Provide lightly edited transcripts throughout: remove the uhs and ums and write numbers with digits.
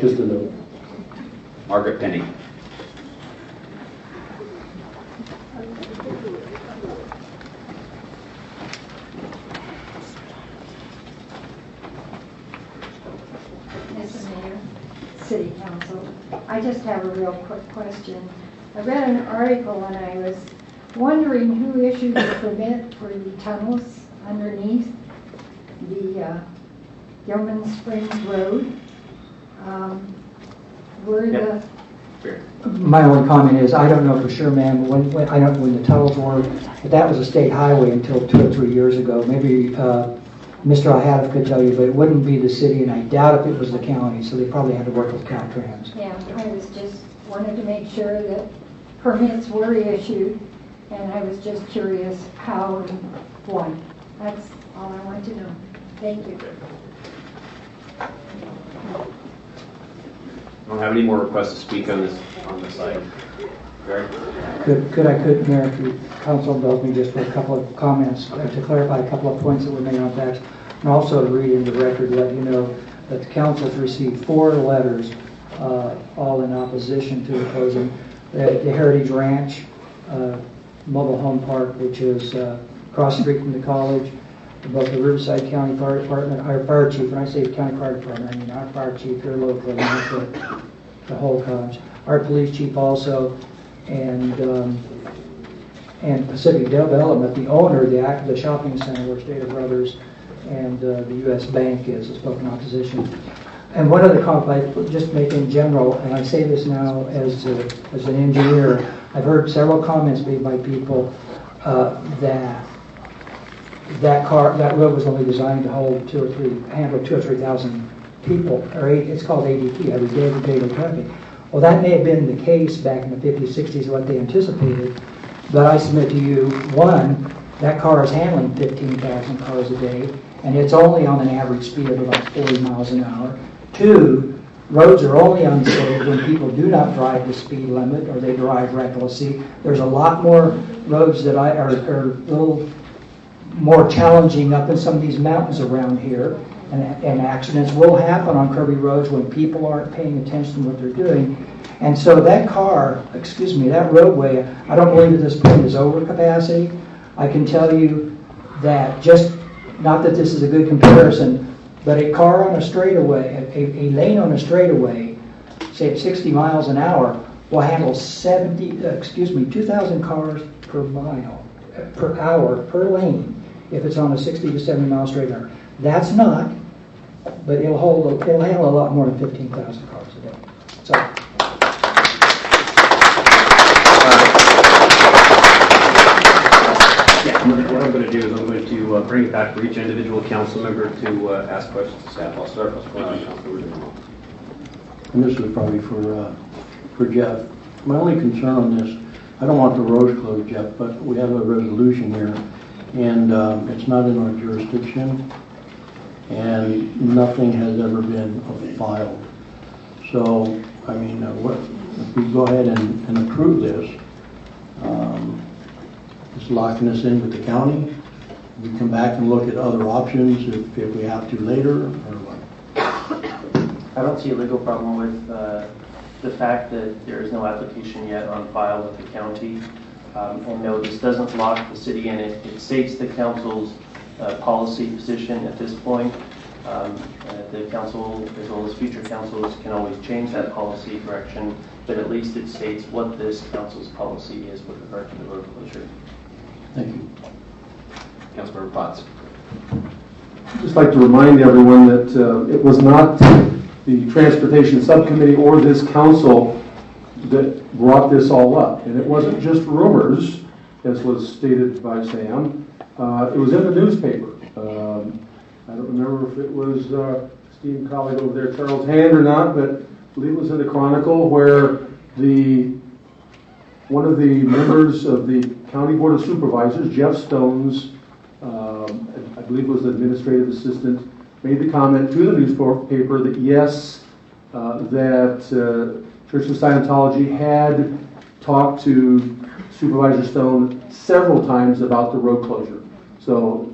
Just a note. Margaret Penny. Mr. Mayor, City Council, I just have a real quick question. I read an article and I was wondering who issued the permit for the tunnels underneath the Gilman Springs Road. My only comment is I don't know for sure, ma'am. When I don't when the tunnels were, but that was a state highway until 2 or 3 years ago. Maybe Mr. Ihadov could tell you, but it wouldn't be the city, and I doubt if it was the county. So they probably had to work with Caltrans. Yeah, I was just wanted to make sure that permits were issued, and I was just curious how and why. That's all I want to know. Thank you. I don't have any more requests to speak on this item. Barry? Could Mayor, if the council indulge me just for a couple of comments to clarify a couple of points that were made on that, and also to read into the record, let you know that the council's received 4 letters, all in opposition to the closing. The Heritage Ranch mobile home park, which is across the street from the college, both the Riverside County Fire Department, our fire chief, when I say county fire department, I mean our fire chief here locally, not the whole college, our police chief also, and Pacific Development, the owner of the shopping center where Stater Brothers and the U.S. Bank is, has spoken opposition. And one other comment I just make in general, and I say this now as an engineer, I've heard several comments made by people that road was only designed to hold handle 2,000 or 3,000 people, or it's called ADT, every daily traffic. Well, that may have been the case back in the 50s, 60s, what they anticipated, but I submit to you, one, that car is handling 15,000 cars a day, and it's only on an average speed of about 40 miles an hour. Two, roads are only unsafe when people do not drive the speed limit or they drive recklessly. There's a lot more roads that are a little more challenging up in some of these mountains around here, and accidents will happen on curvy roads when people aren't paying attention to what they're doing. And so that that roadway, I don't believe at this point is over capacity. I can tell you that not that this is a good comparison, but a car on a straightaway, a lane on a straightaway, say at 60 miles an hour, will handle 2,000 cars per mile, per hour, per lane, if it's on a 60 to 70 mile straight hour. That's not, but it'll handle a lot more than 15,000 cars a day. So. What I'm going to do is I'm going to bring it back for each individual council member to ask questions to staff. I'll start with Councilor Jamal. And this is probably for Jeff. My only concern on this, I don't want the roads closed, Jeff, but we have a resolution here, and it's not in our jurisdiction, and nothing has ever been filed. So, I mean, if we go ahead and approve this, just locking us in with the county, we come back and look at other options if we have to later, or what? I don't see a legal problem with the fact that there is no application yet on file with the county. And no, this doesn't lock the city in. It states the council's policy position at this point. The council, as well as future councils, can always change that policy direction, but at least it states what this council's policy is with regard to the road closure. Thank you. Councilmember Potts. I'd just like to remind everyone that it was not the Transportation Subcommittee or this council that brought this all up. And it wasn't just rumors, as was stated by Sam. It was in the newspaper. I don't remember if it was esteemed colleague over there, Charles Hand, or not, but I believe it was in the Chronicle, where one of the members of the County Board of Supervisors, Jeff Stones, I believe was the administrative assistant, made the comment to the newspaper that yes, that Church of Scientology had talked to Supervisor Stone several times about the road closure. So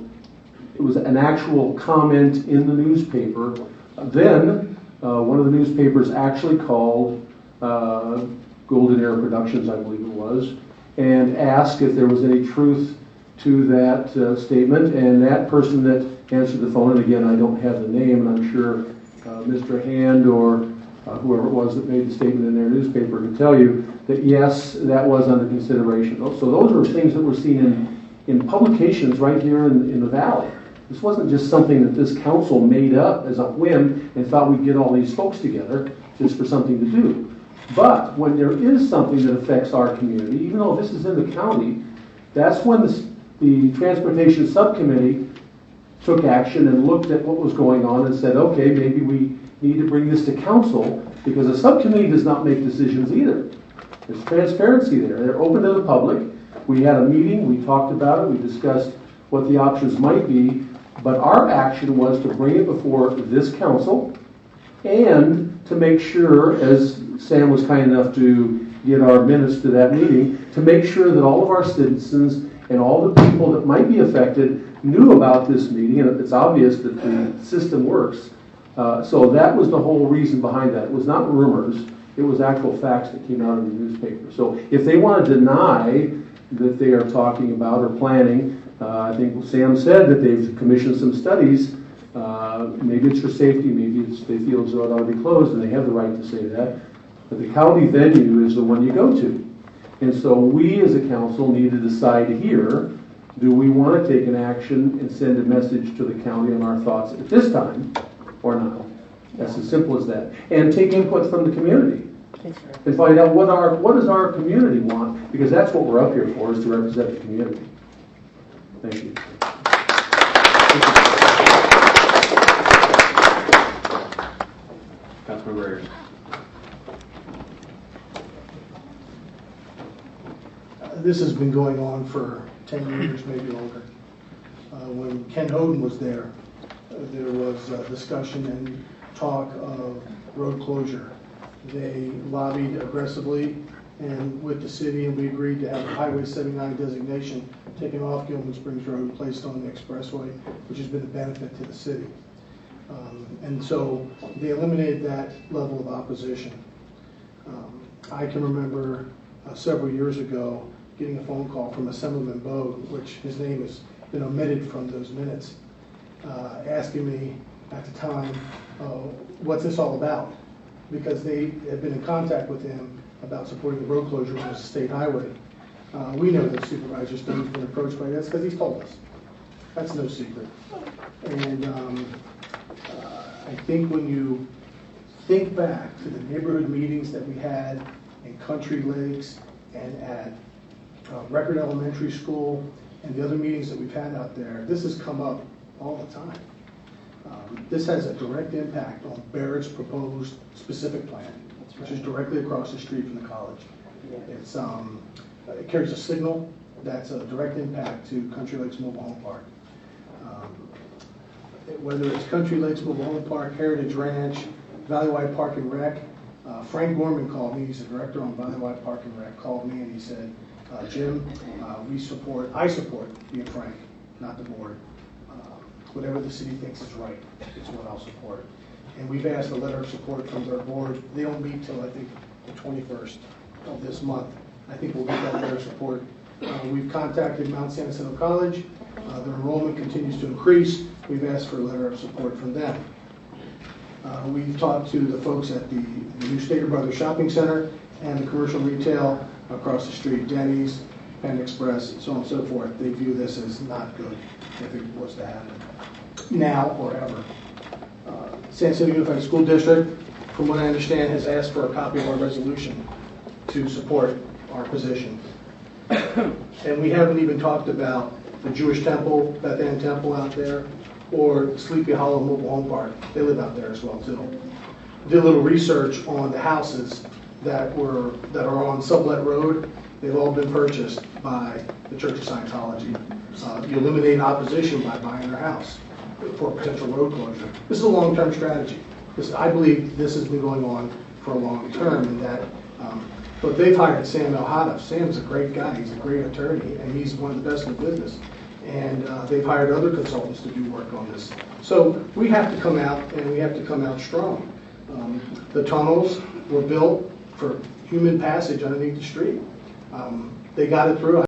it was an actual comment in the newspaper. Then one of the newspapers actually called Golden Era Productions, I believe it was, and asked if there was any truth to that statement. And that person that answered the phone, and again, I don't have the name, and I'm sure Mr. Hand or whoever it was that made the statement in their newspaper could tell you that yes, that was under consideration. So those are things that we're seeing in publications right here in the Valley. This wasn't just something that this council made up as a whim and thought we'd get all these folks together just for something to do. But when there is something that affects our community, even though this is in the county, that's when the Transportation Subcommittee took action and looked at what was going on and said, okay, maybe we need to bring this to council, because the subcommittee does not make decisions either. There's transparency there. They're open to the public. We had a meeting, we talked about it, we discussed what the options might be, but our action was to bring it before this council and to make sure, as Sam was kind enough to get our minutes to that meeting, to make sure that all of our citizens and all the people that might be affected knew about this meeting, and it's obvious that the system works. So that was the whole reason behind that. It was not rumors, it was actual facts that came out of the newspaper. So if they want to deny that they are talking about or planning, I think Sam said that they've commissioned some studies. Maybe it's for safety, maybe they feel as though it ought to be closed, and they have the right to say that. But the county venue is the one you go to. And so we as a council need to decide here, do we want to take an action and send a message to the county on our thoughts at this time or not? That's as simple as that. And take input from the community and find out what does our community want, because that's what we're up here for, is to represent the community. Thank you. Councilmember Ayers. This has been going on for 10 years, maybe longer. When Ken Hoden was there, there was discussion and talk of road closure. They lobbied aggressively and with the city, and we agreed to have Highway 79 designation taken off Gilman Springs Road and placed on the expressway, which has been a benefit to the city. And so they eliminated that level of opposition. I can remember several years ago getting a phone call from Assemblyman Bode, which his name has been omitted from those minutes, asking me at the time, what's this all about? Because they had been in contact with him about supporting the road closure on a state highway. We know that Supervisor Stone's been approached by this because he's told us. That's no secret. And I think when you think back to the neighborhood meetings that we had in Country Lakes and at Record Elementary School and the other meetings that we've had out there, this has come up all the time. This has a direct impact on Barrett's proposed specific plan, which is directly across the street from the college. It's, it carries a signal that's a direct impact to Country Lakes Mobile Home Park. Whether it's Country Lakes Mobile Home Park, Heritage Ranch, Valleywide Park and Rec, Frank Gorman called me, he's the director on Valleywide Park and Rec, called me and he said, Jim, I support you and Frank, not the board. Whatever the city thinks is right is what I'll support. And we've asked a letter of support from their board. They don't meet till I think the 21st of this month. I think we'll get that letter of support. We've contacted Mount San Jacinto College. Their enrollment continues to increase. We've asked for a letter of support from them. We've talked to the folks at the new Stater Brothers Shopping Center and the commercial retail across the street, Denny's, Penn Express, so on and so forth. They view this as not good if it was to happen now or ever. San Jacinto Unified School District, from what I understand, has asked for a copy of our resolution to support our position. And we haven't even talked about the Jewish Temple, Beth Ann Temple out there, or Sleepy Hollow Mobile Home Park. They live out there as well too. Did a little research on the houses that are on Sublet Road. They've all been purchased by the Church of Scientology. You eliminate opposition by buying their house for potential road closure. This is a long-term strategy. I believe this has been going on for a long term, and that. But they've hired Sam El-Hadaf. Sam's a great guy. He's a great attorney, and he's one of the best in the business. And they've hired other consultants to do work on this. So we have to come out, and we have to come out strong. The tunnels were built for human passage underneath the street. They got it through.